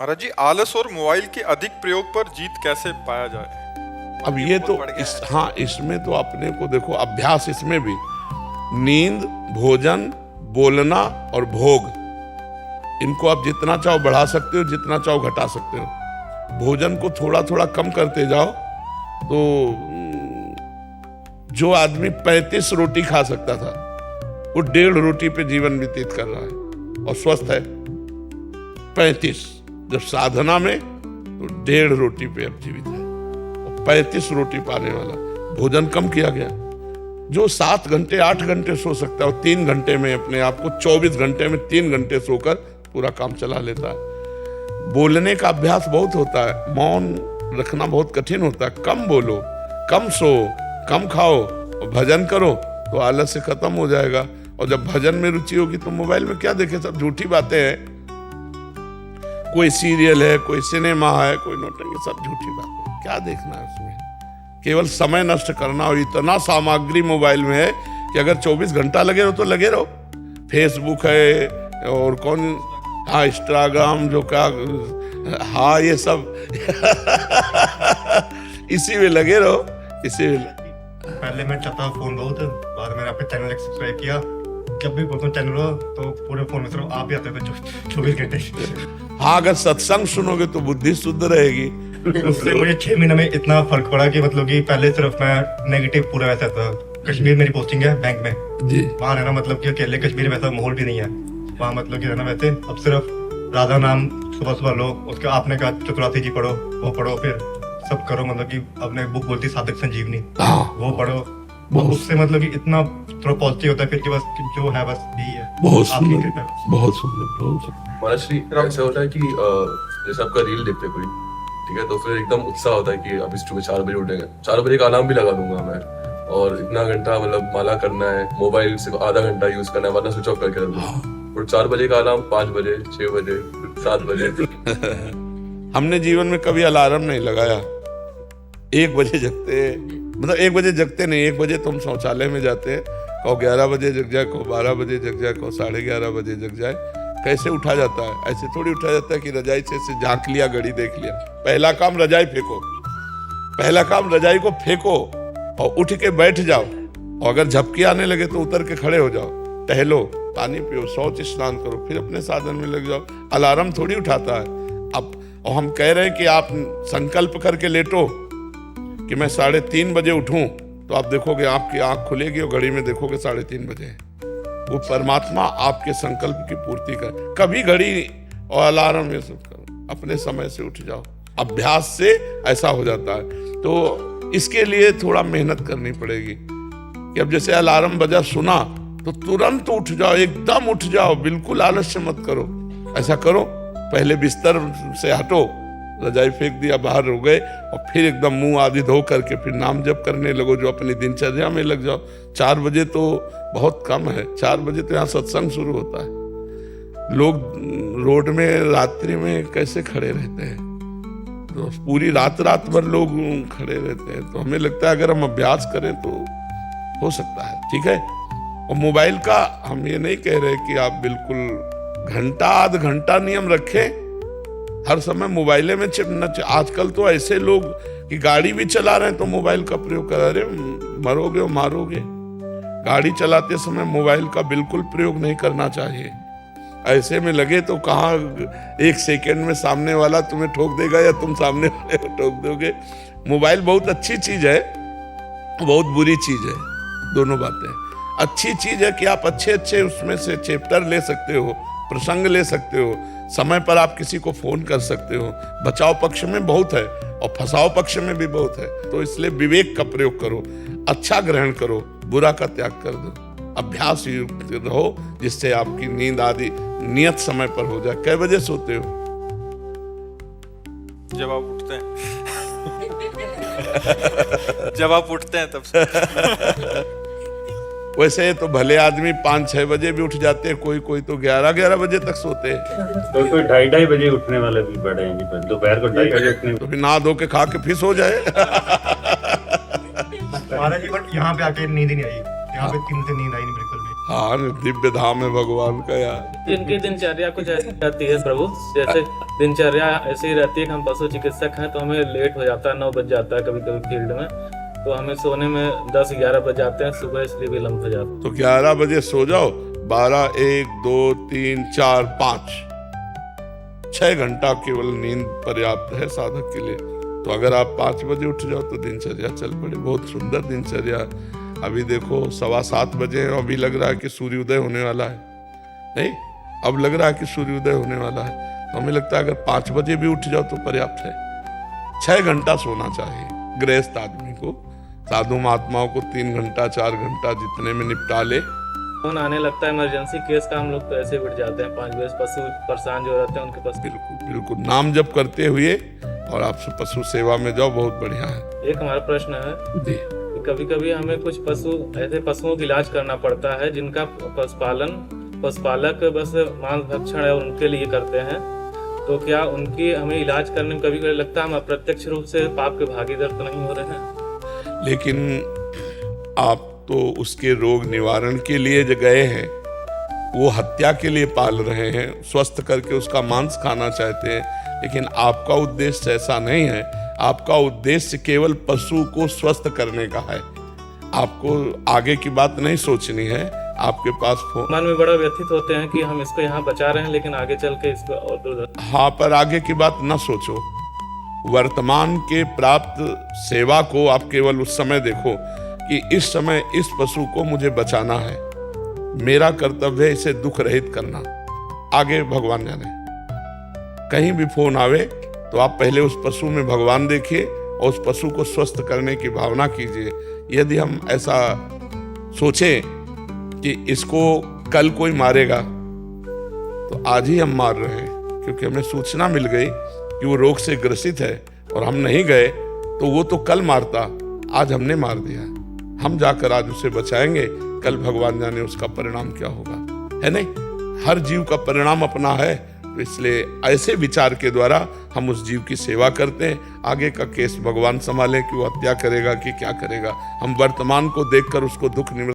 महाराज जी, आलस और मोबाइल के अधिक प्रयोग पर जीत कैसे पाया जाए? अब ये तो इसमें तो अपने को देखो, अभ्यास इसमें भी नींद, भोजन, बोलना और भोग, इनको आप जितना चाहो बढ़ा सकते हो, जितना चाहो घटा सकते हो। भोजन को थोड़ा थोड़ा कम करते जाओ तो जो आदमी 35 रोटी खा सकता था वो 1.5 रोटी पे जीवन व्यतीत कर रहा है और स्वस्थ है। 35 जब साधना में तो 1.5 रोटी पे अब जीवित है और 35 रोटी पाने वाला। भोजन कम किया गया। जो 7 घंटे 8 घंटे सो सकता है और 3 घंटे में अपने आप को 24 घंटे में 3 घंटे सोकर पूरा काम चला लेता है। बोलने का अभ्यास बहुत होता है, मौन रखना बहुत कठिन होता है। कम बोलो, कम सो, कम खाओ और भजन करो तो आलस से खत्म हो जाएगा। और जब भजन में रुचि होगी तो मोबाइल में क्या देखे, सब झूठी बातें हैं। कोई सीरियल है, कोई सिनेमा है, कोई नोटंकी, सब झूठी बातें। क्या देखना है उसमें? केवल समय नष्ट करना। और इतना सामग्री मोबाइल में है कि अगर 24 घंटा लगे रहो तो लगे रहो। फेसबुक है और कौन, हाँ इंस्टाग्राम, जो क्या, हाँ ये सब इसी में लगे रहो, इसी में। पहले मैं चलाता फोन बहुत, बाद में मैंने आपके चैनल सब्सक्राइब किया। जब भी बोलता हूँ चैनल हो तो पूरे फोन में सिर्फ आप ही आते थे 24 घंटे। हाँ, अगर सत्संग सुनोगे तो बुद्धि शुद्ध रहेगी। उससे मुझे 6 महीने में इतना फर्क पड़ा कि मतलब कि पहले सिर्फ मैं नेगेटिव पूरा वैसा था। कश्मीर मेरी पोस्टिंग है बैंक में जी, वहाँ रहना मतलब कि अकेले कश्मीर में वैसा माहौल भी नहीं है वहाँ, मतलब कि रहना वैसे। अब सिर्फ राधा नाम सुबह सुबह लो, उसके आपने कहा चतुरार्थी जी पढ़ो, वो पढ़ो, फिर सब करो। मतलब कि अपने बुक बोलती साधक संजीवनी, वो पढ़ो। उससे मतलब कि इतना थोड़ा पॉजिटिव होता है फिर कि बस जो है बस यही है। बहुत सुंदर, बहुत सुंदर। महाराष्ट्री ऐसा होता है कि जैसे आपका रील देखते कोई, ठीक है, तो फिर एकदम उत्साह होता है कि अभी सुबह 4 बजे उठेंगे। 4 बजे का अलार्म भी लगा दूंगा मैं, और इतना घंटा मतलब माला करना है, मोबाइल सिर्फ आधा घंटा यूज करना है, वरना स्विच ऑफ करके रख दूंगा। और 4 बजे का अलार्म 5 बजे, 6 बजे, 7 बजे। हमने जीवन में कभी अलार्म नहीं लगाया। 1 बजे जगते, मतलब 1 बजे जगते नहीं, 1 बजे तुम शौचालय में जाते, कहो 11 बजे जग जाए, कहो 12 बजे जग जाए, कहो 11:30 बजे जग जाए। कैसे उठा जाता है? ऐसे थोड़ी उठा जाता है कि रजाई से झांक लिया, घड़ी देख लिया। पहला काम रजाई फेंको, पहला काम रजाई को फेंको और उठ के बैठ जाओ। और अगर झपकी आने लगे तो उतर के खड़े हो जाओ, टहलो, पानी पियो, शौच स्नान करो, फिर अपने साधन में लग जाओ। अलार्म थोड़ी उठाता है। अब और हम कह रहे हैं कि आप संकल्प करके लेटो कि मैं 3:30 बजे उठूं, तो आप देखोगे आपकी आंख खुलेगी और घड़ी में देखोगे 3:30 बजे। वो परमात्मा आपके संकल्प की पूर्ति कर। कभी घड़ी और अलार्म ये सब करो, अपने समय से उठ जाओ। अभ्यास से ऐसा हो जाता है। तो इसके लिए थोड़ा मेहनत करनी पड़ेगी कि अब जैसे अलार्म बजा, सुना तो तुरंत उठ जाओ, एकदम उठ जाओ, बिल्कुल आलस्य मत करो। ऐसा करो, पहले बिस्तर से हटो, रजाई फेंक दिया, बाहर हो गए और फिर एकदम मुंह आदि धो करके फिर नाम जप करने लगो, जो अपनी दिनचर्या में लग जाओ। 4 बजे तो बहुत कम है, 4 बजे तो यहाँ सत्संग शुरू होता है। लोग रोड में रात्रि में कैसे खड़े रहते हैं, तो पूरी रात भर लोग खड़े रहते हैं। तो हमें लगता है अगर हम अभ्यास करें तो हो सकता है, ठीक है। और मोबाइल का हम ये नहीं कह रहे कि आप बिल्कुल घंटा आध घंटा नियम रखें, हर समय मोबाइले में चिपना। आजकल तो ऐसे लोग कि गाड़ी भी चला रहे हैं तो मोबाइल का प्रयोग कर रहे, मरोगे और मारोगे। गाड़ी चलाते समय मोबाइल का बिल्कुल प्रयोग नहीं करना चाहिए। ऐसे में लगे तो कहाँ 1 सेकेंड में सामने वाला तुम्हें ठोक देगा या तुम सामने वाले को ठोक दोगे। मोबाइल बहुत अच्छी चीज है, बहुत बुरी चीज है, दोनों बातें। अच्छी चीज है कि आप अच्छे उसमें से चैप्टर ले सकते हो, प्रसंग ले सकते हो, समय पर आप किसी को फोन कर सकते हो। बचाव पक्ष में बहुत है और फंसाव पक्ष में भी बहुत है। तो इसलिए विवेक का प्रयोग करो, अच्छा ग्रहण करो, बुरा का त्याग कर दो। अभ्यास युक्त रहो जिससे आपकी नींद आदि नियत समय पर हो जाए। कै बजे सोते हो? जब आप उठते हैं। जब आप उठते हैं तब से। वैसे तो भले आदमी 5-6 बजे भी उठ जाते हैं, कोई तो 11 बजे तक सोते हैं। कोई 2:30 बजे उठने वाले भी बड़े हैं जी, दोपहर को 2:30 बजे उठने। तो फिर नहा धो के खा के फिर सो जाए। महाराज जी, बट यहाँ पे आके नींद ही नहीं आई, यहाँ पे 3 से नींद आई नहीं बिल्कुल भी। हाँ, दिव्य धाम है भगवान का यार। इनकी दिनचर्या कुछ ऐसी रहती है प्रभु, जैसे दिनचर्या ऐसी ही रहती है कि हम पशु चिकित्सक हैं तो हमें लेट हो जाता है, 9 बज जाता है कभी कभी फील्ड में, तो हमें सोने में 10-11 बज जाते हैं सुबह, इसलिए विलम्ब हो जाता है। तो 11 बजे सो जाओ, 12, 1, 2, 3, 4, 5, 6 घंटा केवल नींद पर्याप्त है साधक के लिए। तो अगर आप 5 बजे उठ जाओ तो दिनचर्या चल पड़े। बहुत सुंदर दिनचर्या। अभी देखो 7:15 बजे हैं, अभी लग रहा है कि सूर्योदय होने वाला है। नहीं, अब लग रहा है कि सूर्योदय होने वाला है। तो हमें लगता है अगर 5 बजे भी उठ जाओ तो पर्याप्त है। 6 घंटा सोना चाहिए गृहस्थ आदमी को। साधु महात्माओं को 3 घंटा 4 घंटा जितने में निपटा ले। फोन आने लगता है इमरजेंसी केस का, हम लोग तो ऐसे उठ जाते हैं 5 बजे। पशु परेशान जो रहते हैं उनके पास बिल्कुल बिल्कुल नाम जप करते हुए और आप पशु सेवा में जाओ, बहुत बढ़िया है। एक हमारा प्रश्न है जी। कि कभी कभी हमें कुछ ऐसे पशुओं का इलाज करना पड़ता है जिनका पशुपालक बस मांस भक्षण है और उनके लिए करते हैं, तो क्या उनकी हमें इलाज करने में कभी कभी लगता है हम अप्रत्यक्ष रूप से पाप के भागीदार तो नहीं हो रहे हैं? लेकिन आप तो उसके रोग निवारण के लिए जो गए हैं, वो हत्या के लिए पाल रहे हैं, स्वस्थ करके उसका मांस खाना चाहते हैं। लेकिन आपका उद्देश्य ऐसा नहीं है। आपका उद्देश्य केवल पशु को स्वस्थ करने का है। आपको आगे की बात नहीं सोचनी है। आपके पास मन में बड़ा व्यथित होते हैं कि हम इसको यहाँ बचा रहे हैं लेकिन आगे चल के इसको और दूर। हाँ, पर आगे की बात न सोचो। वर्तमान के प्राप्त सेवा को आप केवल उस समय देखो कि इस समय इस पशु को मुझे बचाना है, मेरा कर्तव्य है इसे दुख रहित करना। आगे भगवान जाने। कहीं भी फोन आवे तो आप पहले उस पशु में भगवान देखिए और उस पशु को स्वस्थ करने की भावना कीजिए। यदि हम ऐसा सोचें कि इसको कल कोई मारेगा, तो आज ही हम मार रहे हैं, क्योंकि हमें सूचना मिल गई कि वो रोग से ग्रसित है और हम नहीं गए तो वो तो कल मारता, आज हमने मार दिया। हम जाकर आज उसे बचाएंगे, कल भगवान जाने उसका परिणाम क्या होगा, है नहीं? हर जीव का परिणाम अपना है। तो इसलिए ऐसे विचार के द्वारा हम उस जीव की सेवा करते हैं। आगे का केस भगवान संभाले कि वो हत्या करेगा कि क्या करेगा। हम वर्तमान को देखकर उसको दुख निवृत्त